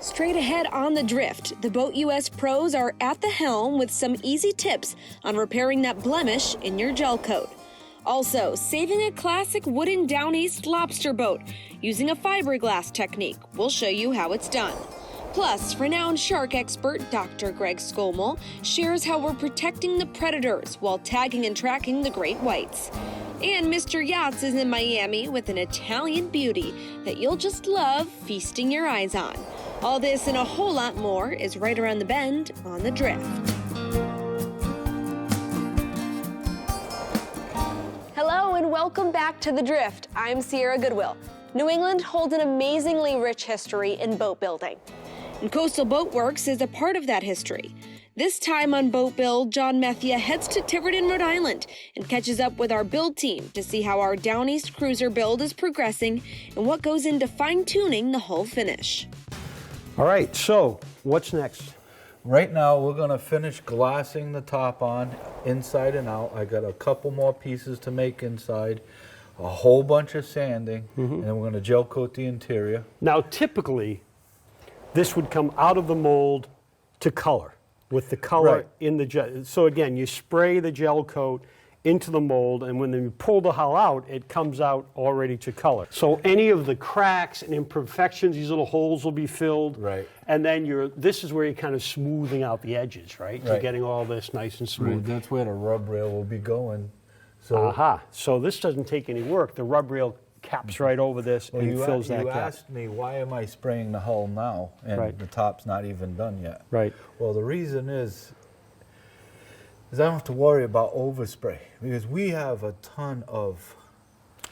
Straight ahead on the Drift, the Boat US pros are at the helm with some easy tips on repairing that blemish in your gel coat. Also, saving a classic wooden Down East lobster boat using a fiberglass technique. We'll show you how it's done. Plus, renowned shark expert Dr. Greg Skolmel shares how we're protecting the predators while tagging and tracking the great whites. And Mr. Yachts is in Miami with an Italian beauty that you'll just love feasting your eyes on. All this and a whole lot more is right around the bend on the Drift. Hello and welcome back to the Drift. I'm Sierra Goodwill. New England holds an amazingly rich history in boat building. And Coastal Boat Works is a part of that history. This time on Boat Build, John Methia heads to Tiverton, Rhode Island and catches up with our build team to see how our Down East cruiser build is progressing and what goes into fine-tuning the hull finish. All right, so what's next? Right now, we're gonna finish glassing the top on, inside and out. I got a couple more pieces to make inside, a whole bunch of sanding, and then we're gonna gel coat the interior. Now, typically, this would come out of the mold to color, with the color Right. in the gel. So again, you spray the gel coat into the mold, and when you pull the hull out, it comes out already to color. So any of the cracks and imperfections, these little holes will be filled. Right. And then this is where you're kind of smoothing out the edges, right? You're Right. getting all this nice and smooth. That's where the rub rail will be going. So, So this doesn't take any work. The rub rail caps right over this well, and you fills that you gap. asked me, why am I spraying the hull now? And Right. the top's not even done yet. Right. Well, the reason is I don't have to worry about overspray because we have a ton of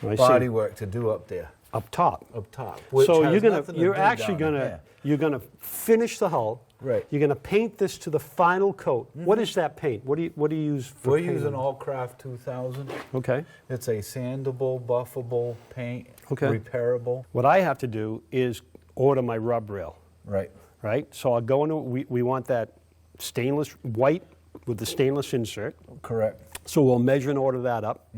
I see. body work to do up there, Up top. which So has nothing to you're do actually down in gonna there. you're gonna finish the hull. Right. You're gonna paint this to the final coat. What is that paint? What do you use for We're paint? using Allcraft 2000. Okay. It's a sandable, buffable paint, Okay. repairable. What I have to do is order my rub rail. Right. Right. So I'll go into we want that stainless white with the stainless insert. Correct. So we'll measure and order that up.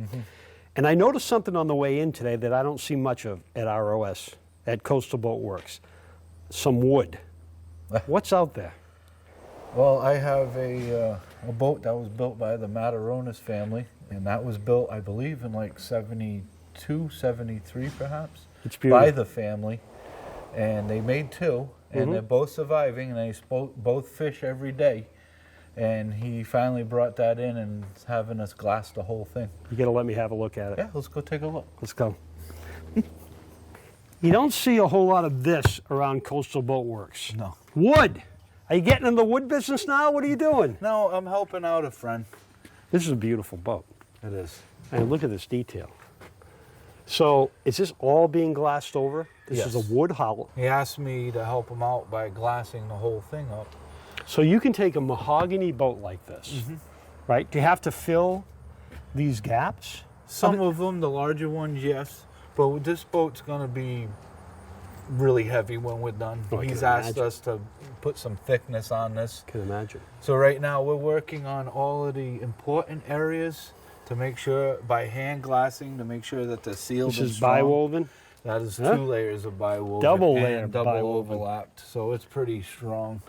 And I noticed something on the way in today that I don't see much of at ROS, at Coastal Boat Works. Some wood. What's out there? Well, I have a boat that was built by the Mataronis family, and that was built, I believe, in like 72, 73 perhaps. It's beautiful. By the family. And they made two, and they're both surviving, and they both fish every day. And he finally brought that in and is having us glass the whole thing. You got to let me have a look at it. Yeah, let's go take a look. Let's go. You don't see a whole lot of this around Coastal Boat Works. No. Wood. Are you getting in the wood business now? What are you doing? No, I'm helping out a friend. This is a beautiful boat. It is. And look at this detail. So is this all being glassed over? This is Yes. a wood hull. He asked me to help him out by glassing the whole thing up. So you can take a mahogany boat like this, right? Do you have to fill these gaps? Some of them, the larger ones, yes. But this boat's going to be really heavy when we're done. Oh, I He's can asked imagine. us to put some thickness on this. Can imagine. So right now we're working on all of the important areas to make sure, by hand glassing, to make sure that they're sealed This and is strong. biwoven. That is Huh? 2 layers of biwoven. Double and layer double biwoven. overlapped. So it's pretty strong.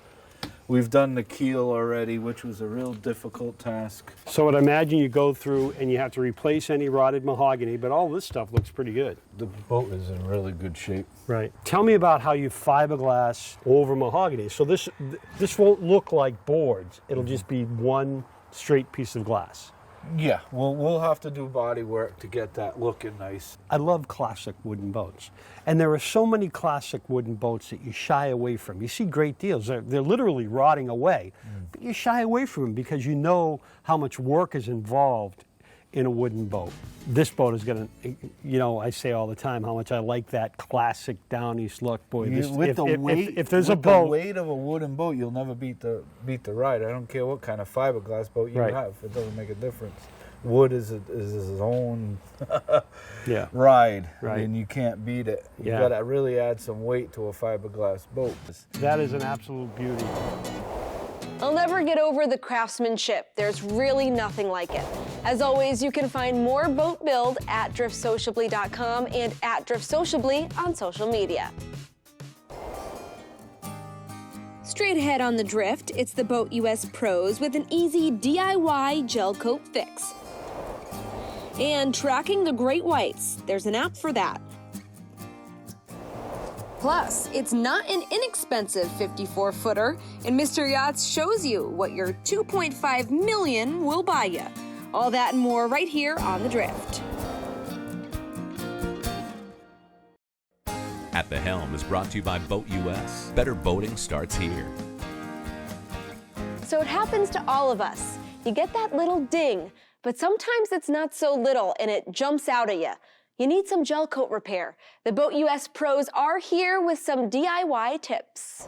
We've done the keel already, which was a real difficult task. So I'd imagine you go through and you have to replace any rotted mahogany, but all this stuff looks pretty good. The boat is in really good shape. Right. Tell me about how you fiberglass over mahogany. So this won't look like boards. It'll just be one straight piece of glass. Yeah, we'll have to do body work to get that looking nice. I love classic wooden boats. And there are so many classic wooden boats that you shy away from. You see great deals. They're literally rotting away. But you shy away from them because you know how much work is involved in a wooden boat. This boat is going to, you know, I say all the time how much I like that classic Down East look. Boy, this, if there's a boat. the weight of a wooden boat, you'll never beat the ride. I don't care what kind of fiberglass boat you Right. have. It doesn't make a difference. Wood is his own Yeah. ride, Right. and you can't beat it. You Yeah. got to really add some weight to a fiberglass boat. That is an absolute beauty. I'll never get over the craftsmanship. There's really nothing like it. As always, you can find more Boat Build at driftsociably.com and at driftsociably on social media. Straight ahead on the Drift, it's the Boat US Pros with an easy DIY gel coat fix. And tracking the great whites, there's an app for that. Plus, it's not an inexpensive 54-footer, and Mr. Yachts shows you what your $2.5 million will buy you. All that and more right here on the Drift. At the Helm is brought to you by Boat US. Better boating starts here. So it happens to all of us. You get that little ding, but sometimes it's not so little and it jumps out at you. You need some gel coat repair. The Boat US Pros are here with some DIY tips.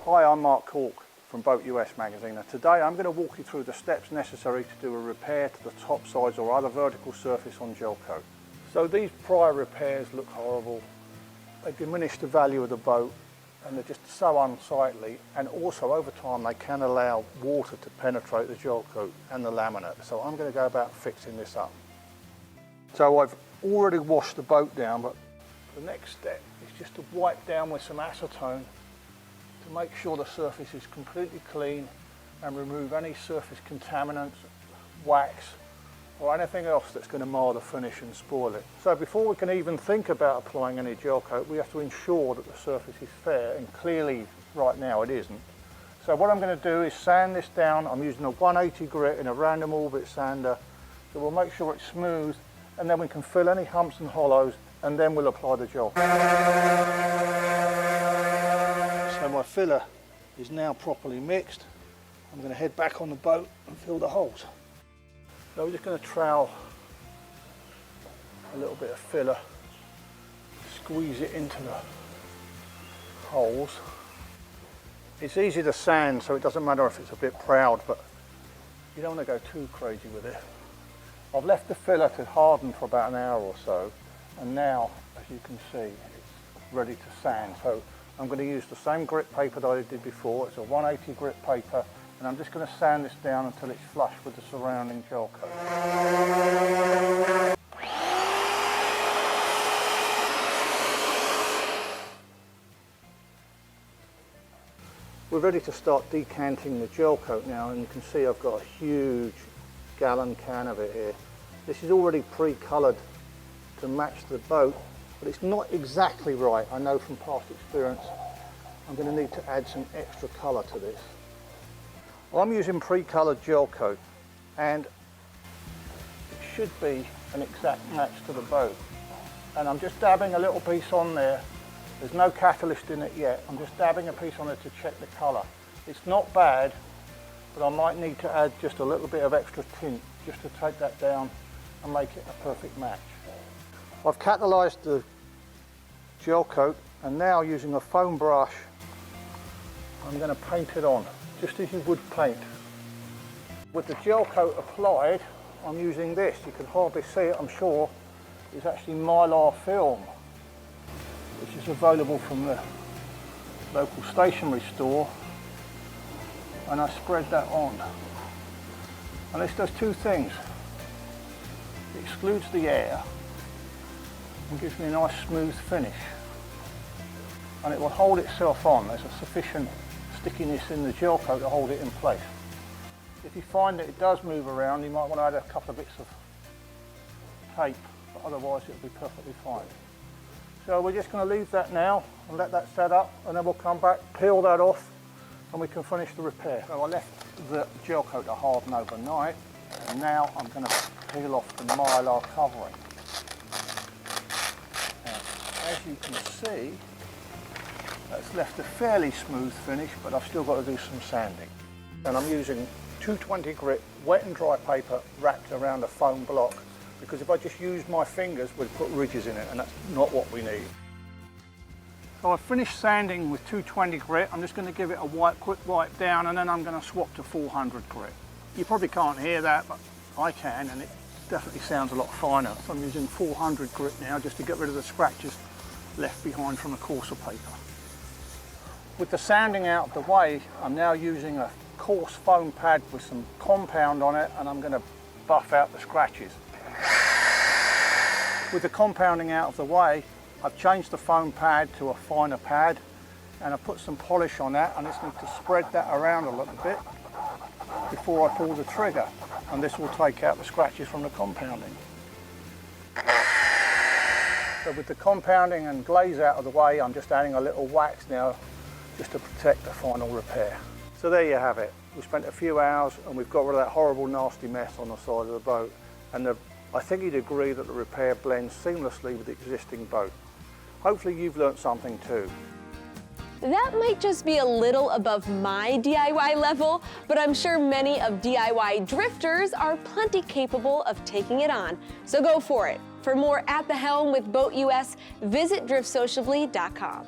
Hi, I'm Mark Cork from Boat US magazine, and today I'm going to walk you through the steps necessary to do a repair to the top sides or other vertical surface on gel coat. So these prior repairs look horrible. They diminish the value of the boat and they're just so unsightly, and also over time they can allow water to penetrate the gel coat and the laminate. So I'm going to go about fixing this up. So I've already washed the boat down, but the next step is just to wipe down with some acetone to make sure the surface is completely clean and remove any surface contaminants, wax, or anything else that's going to mar the finish and spoil it. So before we can even think about applying any gel coat, we have to ensure that the surface is fair, and clearly right now it isn't. So what I'm going to do is sand this down. I'm using a 180 grit in a random orbit sander, so we'll make sure it's smooth, and then we can fill any humps and hollows, and then we'll apply the gel. So my filler is now properly mixed. I'm going to head back on the boat and fill the holes. So we're just going to trowel a little bit of filler, squeeze it into the holes. It's easy to sand, so it doesn't matter if it's a bit proud, but you don't want to go too crazy with it. I've left the filler to harden for about an hour or so, and now, as you can see, it's ready to sand. So I'm going to use the same grit paper that I did before. It's a 180 grit paper, and I'm just going to sand this down until it's flush with the surrounding gel coat. We're ready to start decanting the gel coat now, and you can see I've got a huge gallon can of it here. This is already pre-coloured to match the boat, but it's not exactly right. I know from past experience I'm going to need to add some extra colour to this. Well, I'm using pre-coloured gel coat, and it should be an exact match to the boat. And I'm just dabbing a little piece on there. There's no catalyst in it yet. I'm just dabbing a piece on it to check the colour. It's not bad, but I might need to add just a little bit of extra tint just to take that down and make it a perfect match. I've catalysed the gel coat, and now using a foam brush I'm going to paint it on, just as you would paint. With the gel coat applied, I'm using this. You can hardly see it, I'm sure. It's actually Mylar film, which is available from the local stationery store, and I spread that on. And this does two things. It excludes the air and gives me a nice smooth finish, and it will hold itself on. There's a sufficient stickiness in the gel coat to hold it in place. If you find that it does move around, you might want to add a couple of bits of tape, but otherwise it'll be perfectly fine. So we're just going to leave that now and let that set up, and then we'll come back, peel that off, and we can finish the repair. So I left the gel coat to harden overnight, and now I'm going to peel off the Mylar covering. Now, as you can see, that's left a fairly smooth finish, but I've still got to do some sanding. And I'm using 220 grit wet and dry paper wrapped around a foam block, because if I just use my fingers, we'd put ridges in it, and that's not what we need. So I've finished sanding with 220 grit. I'm just going to give it a quick wipe down, and then I'm going to swap to 400 grit. You probably can't hear that, but I can, and it definitely sounds a lot finer. So I'm using 400 grit now, just to get rid of the scratches left behind from the coarser paper. With the sanding out of the way, I'm now using a coarse foam pad with some compound on it, and I'm going to buff out the scratches. With the compounding out of the way, I've changed the foam pad to a finer pad, and I put some polish on that. I just need to spread that around a little bit before I pull the trigger, and this will take out the scratches from the compounding. So with the compounding and glaze out of the way, I'm just adding a little wax now just to protect the final repair. So there you have it. We spent a few hours and we've got rid of that horrible nasty mess on the side of the boat, and I think you'd agree that the repair blends seamlessly with the existing boat. Hopefully you've learnt something too. That might just be a little above my DIY level, but I'm sure many of DIY drifters are plenty capable of taking it on. So go for it. For more At the Helm with Boat US, visit driftsociably.com.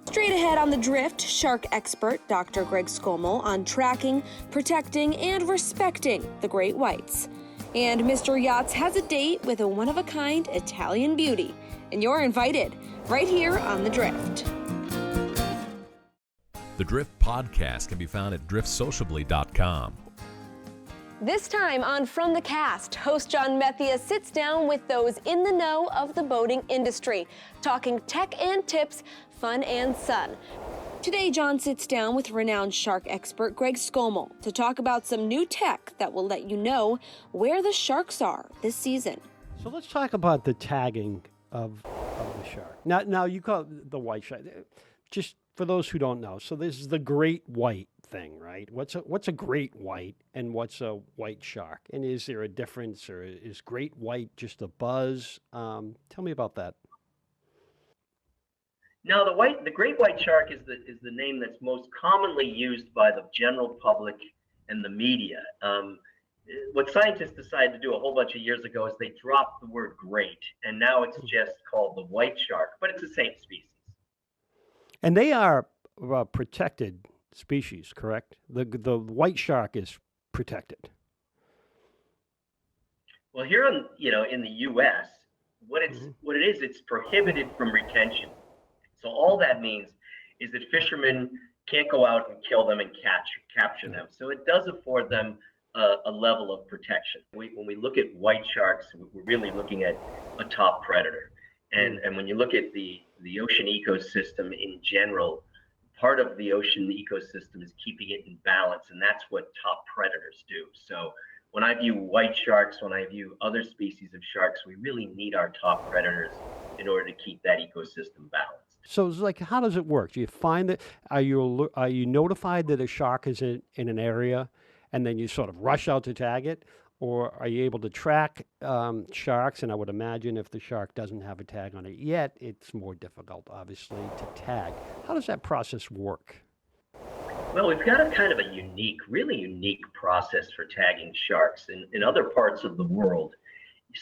Straight ahead on The Drift, shark expert Dr. Greg Skomal on tracking, protecting, and respecting the great whites. And Mr. Yachts has a date with a one-of-a-kind Italian beauty. And you're invited, right here on The Drift. The Drift podcast can be found at driftsociably.com. This time on From the Cast, host John Methia sits down with those in the know of the boating industry, talking tech and tips, fun and sun. Today, John sits down with renowned shark expert Greg Skomal to talk about some new tech that will let you know where the sharks are this season. So let's talk about the tagging of the shark. Now you call it the white shark. Just for those who don't know, so this is the great white thing, right? What's a great white and what's a white shark? And is there a difference, or is great white just a buzz? Tell me about that. No, the great white shark is the name that's most commonly used by the general public and the media. What scientists decided to do a whole bunch of years ago is they dropped the word great, and now it's just called the white shark, but it's the same species. And they are protected species, correct? The white shark is protected. Well, here in the U.S., what it is, it's prohibited from retention. So all that means is that fishermen can't go out and kill them and capture them. So it does afford them a level of protection. When we look at white sharks, we're really looking at a top predator. And when you look at the ocean ecosystem in general, part of the ocean ecosystem is keeping it in balance, and that's what top predators do. So when I view white sharks, when I view other species of sharks, we really need our top predators in order to keep that ecosystem balanced. So it's like, how does it work? Do you find that, are you notified that a shark is in an area, and then you sort of rush out to tag it? Or are you able to track sharks? And I would imagine if the shark doesn't have a tag on it yet, it's more difficult, obviously, to tag. How does that process work? Well, we've got a kind of a really unique process for tagging sharks. In other parts of the world,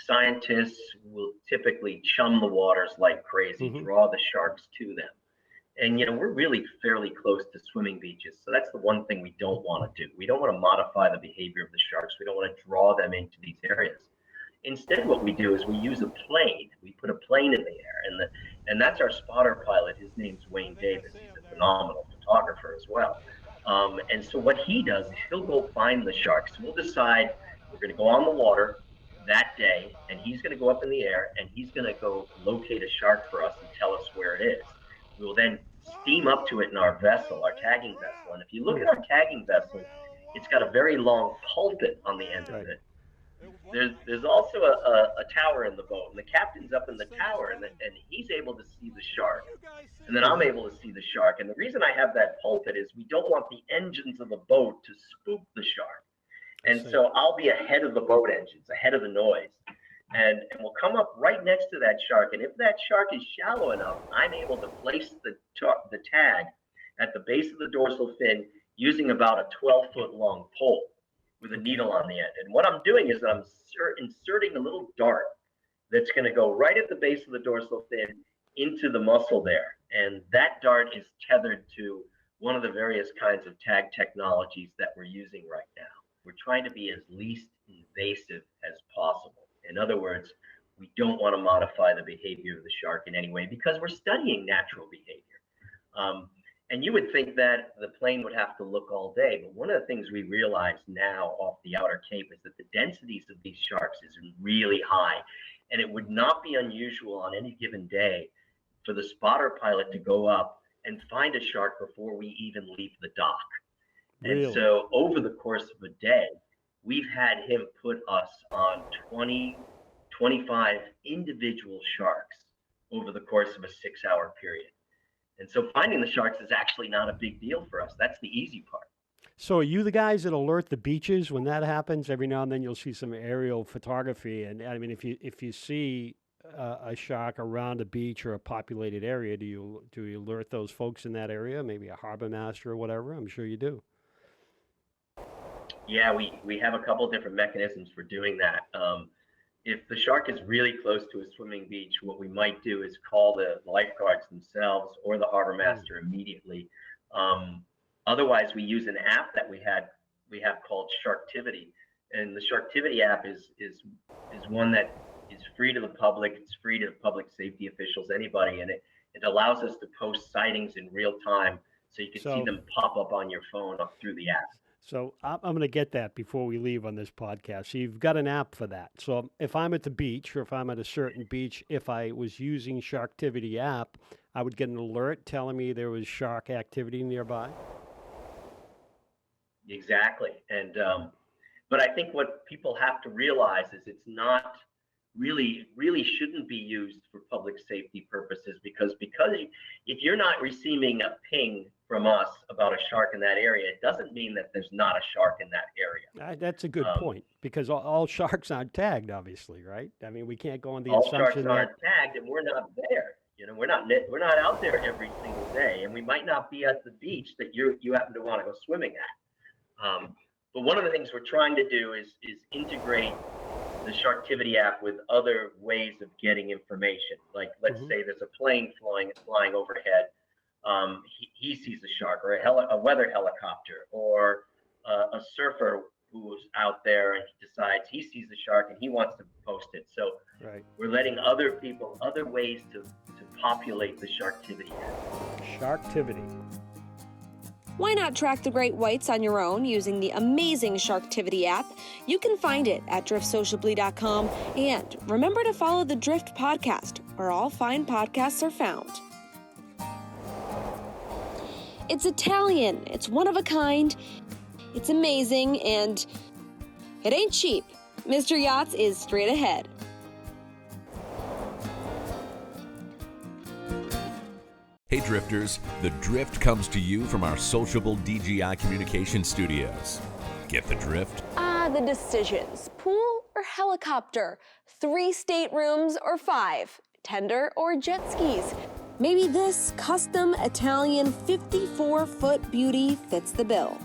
scientists will typically chum the waters like crazy, draw the sharks to them. And, we're really fairly close to swimming beaches. So that's the one thing we don't want to do. We don't want to modify the behavior of the sharks. We don't want to draw them into these areas. Instead, what we do is we use a plane. We put a plane in the air. And that's our spotter pilot. His name's Wayne Davis. He's a phenomenal photographer as well. And so what he does is he'll go find the sharks. We'll decide we're going to go on the water that day, and he's going to go up in the air, and he's going to go locate a shark for us and tell us where it is. We will then steam up to it in our vessel, our tagging vessel. And if you look at our tagging vessel, it's got a very long pulpit on the end of it. There's also a tower in the boat, and the captain's up in the tower, and he's able to see the shark. And then I'm able to see the shark. And the reason I have that pulpit is we don't want the engines of the boat to spook the shark. And so I'll be ahead of the boat engines, ahead of the noise. And we'll come up right next to that shark. And if that shark is shallow enough, I'm able to place the tag at the base of the dorsal fin using about a 12-foot long pole with a needle on the end. And what I'm doing is I'm inserting a little dart that's going to go right at the base of the dorsal fin into the muscle there. And that dart is tethered to one of the various kinds of tag technologies that we're using right now. We're trying to be as least invasive as possible. In other words, we don't want to modify the behavior of the shark in any way because we're studying natural behavior. And you would think that the plane would have to look all day, but one of the things we realize now off the outer Cape is that the densities of these sharks is really high, and it would not be unusual on any given day for the spotter pilot to go up and find a shark before we even leave the dock. Really? And so over the course of a day, we've had him put us on 20, 25 individual sharks over the course of a 6-hour period. And so finding the sharks is actually not a big deal for us. That's the easy part. So are you the guys that alert the beaches when that happens? Every now and then you'll see some aerial photography, and I mean, if you see a shark around a beach or a populated area, do you alert those folks in that area? Maybe a harbor master or whatever. I'm sure you do. Yeah, we have a couple different mechanisms for doing that. If the shark is really close to a swimming beach, what we might do is call the lifeguards themselves or the harbor master immediately. Otherwise, we use an app that we have called Sharktivity, and the Sharktivity app is one that is free to the public. It's free to public safety officials, anybody, and it allows us to post sightings in real time, so you can see them pop up on your phone up through the app. So I'm going to get that before we leave on this podcast. So you've got an app for that. So if I'm at the beach, or if I'm at a certain beach, if I was using Sharktivity app, I would get an alert telling me there was shark activity nearby. Exactly. And but I think what people have to realize is it's not really shouldn't be used for public safety purposes, because if you're not receiving a ping from us about a shark in that area, it doesn't mean that there's not a shark in that area. That's a good point, because all sharks aren't tagged, obviously, right? I mean, we can't go on the all assumption sharks aren't tagged, and we're not there. You know, we're not out there every single day, and we might not be at the beach that you happen to want to go swimming at. But one of the things we're trying to do is integrate the Sharktivity app with other ways of getting information. Like, let's say there's a plane flying overhead. He sees a shark, or a weather helicopter, or a surfer who's out there and he decides he sees a shark and he wants to post it. So we're letting other people, other ways to populate the Sharktivity app. Sharktivity. Why not track the great whites on your own using the amazing Sharktivity app? You can find it at driftsociably.com. And remember to follow the Drift podcast, where all fine podcasts are found. It's Italian, it's one of a kind, it's amazing, and it ain't cheap. Mr. Yachts is straight ahead. Hey Drifters, The Drift comes to you from our sociable DGI Communication Studios. Get the drift? The decisions. Pool or helicopter? 3 staterooms or 5? Tender or jet skis? Maybe this custom Italian 54-foot beauty fits the bill.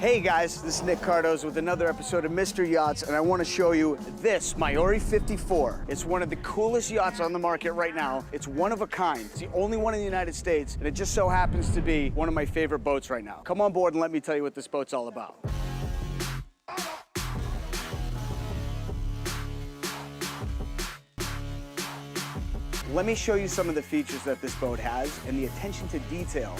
Hey guys, this is Nick Cardos with another episode of Mr. Yachts, and I want to show you this Maiori 54. It's one of the coolest yachts on the market right now. It's one of a kind. It's the only one in the United States, and it just so happens to be one of my favorite boats right now. Come on board and let me tell you what this boat's all about. Let me show you some of the features that this boat has and the attention to detail.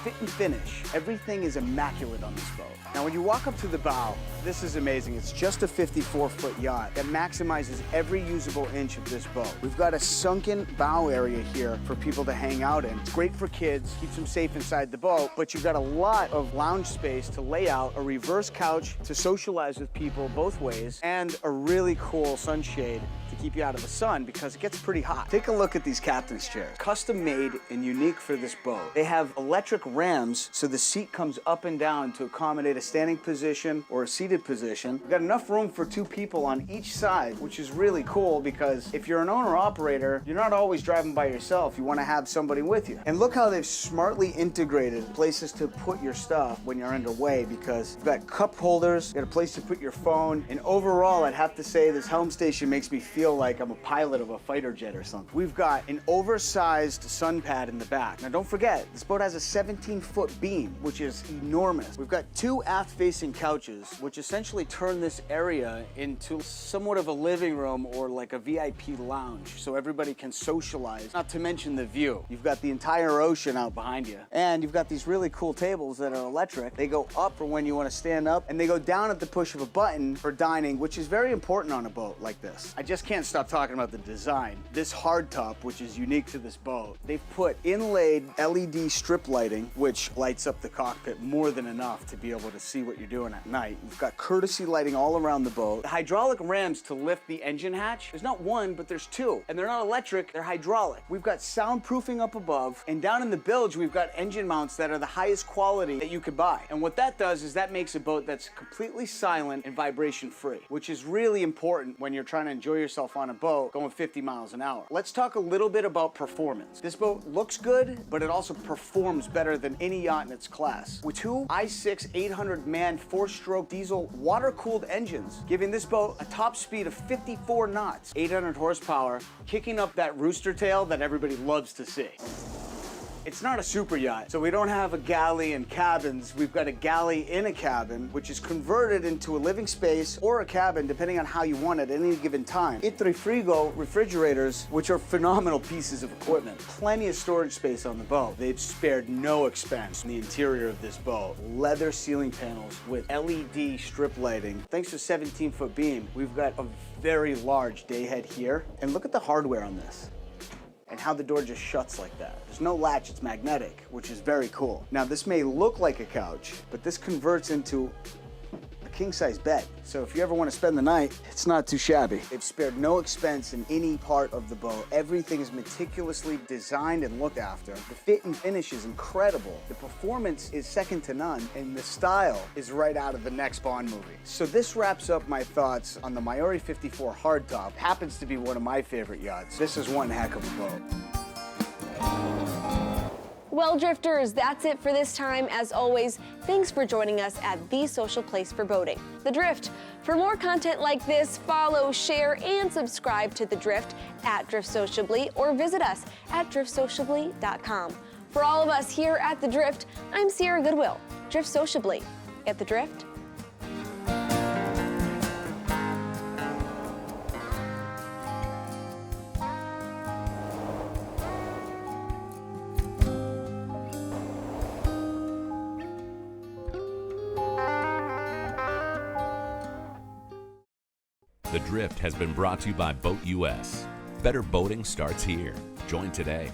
Fit and finish. Everything is immaculate on this boat. Now, when you walk up to the bow, this is amazing. It's just a 54-foot yacht that maximizes every usable inch of this boat. We've got a sunken bow area here for people to hang out in. It's great for kids, keeps them safe inside the boat, but you've got a lot of lounge space to lay out, a reverse couch to socialize with people both ways, and a really cool sunshade to keep you out of the sun because it gets pretty hot. Take a look at these captain's chairs. Custom made and unique for this boat. They have electric rams so the seat comes up and down to accommodate a standing position or a seated position. We've got enough room for 2 people on each side, which is really cool because if you're an owner-operator, you're not always driving by yourself. You want to have somebody with you. And look how they've smartly integrated places to put your stuff when you're underway, because you've got cup holders, you've got a place to put your phone, and overall, I'd have to say this helm station makes me feel like I'm a pilot of a fighter jet or something. We've got an oversized sun pad in the back. Now don't forget, this boat has a 17-foot beam, which is enormous. We've got 2 aft-facing couches, which essentially turn this area into somewhat of a living room or like a VIP lounge, so everybody can socialize, not to mention the view. You've got the entire ocean out behind you. And you've got these really cool tables that are electric. They go up for when you want to stand up, and they go down at the push of a button for dining, which is very important on a boat like this. I just can't can't stop talking about the design. This hardtop, which is unique to this boat, they've put inlaid LED strip lighting, which lights up the cockpit more than enough to be able to see what you're doing at night. We've got courtesy lighting all around the boat. The hydraulic rams to lift the engine hatch, there's not one, but there's two. And they're not electric, they're hydraulic. We've got soundproofing up above, and down in the bilge, we've got engine mounts that are the highest quality that you could buy. And what that does is that makes a boat that's completely silent and vibration free, which is really important when you're trying to enjoy yourself on a boat going 50 miles an hour. Let's talk a little bit about performance. This boat looks good, but it also performs better than any yacht in its class. With two i6 800-man 4-stroke diesel water-cooled engines, giving this boat a top speed of 54 knots, 800 horsepower, kicking up that rooster tail that everybody loves to see. It's not a super yacht, so we don't have a galley and cabins. We've got a galley in a cabin, which is converted into a living space or a cabin, depending on how you want it at any given time. Itri Frigo refrigerators, which are phenomenal pieces of equipment. Plenty of storage space on the boat. They've spared no expense in the interior of this boat. Leather ceiling panels with LED strip lighting. Thanks to 17-foot beam, we've got a very large day head here. And look at the hardware on this, and how the door just shuts like that. There's no latch, it's magnetic, which is very cool. Now, this may look like a couch, but this converts into a king-size bed. So if you ever want to spend the night, it's not too shabby. They've spared no expense in any part of the boat. Everything is meticulously designed and looked after. The fit and finish is incredible. The performance is second to none, and the style is right out of the next Bond movie. So this wraps up my thoughts on the Maori 54 hardtop. Happens to be one of my favorite yachts. This is one heck of a boat. Well, Drifters, that's it for this time. As always, thanks for joining us at the social place for boating, The Drift. For more content like this, follow, share, and subscribe to The Drift at Drift Sociably or visit us at driftsociably.com. For all of us here at The Drift, I'm Sierra Goodwill. Drift Sociably. At The Drift. The Drift has been brought to you by Boat US. Better boating starts here. Join today.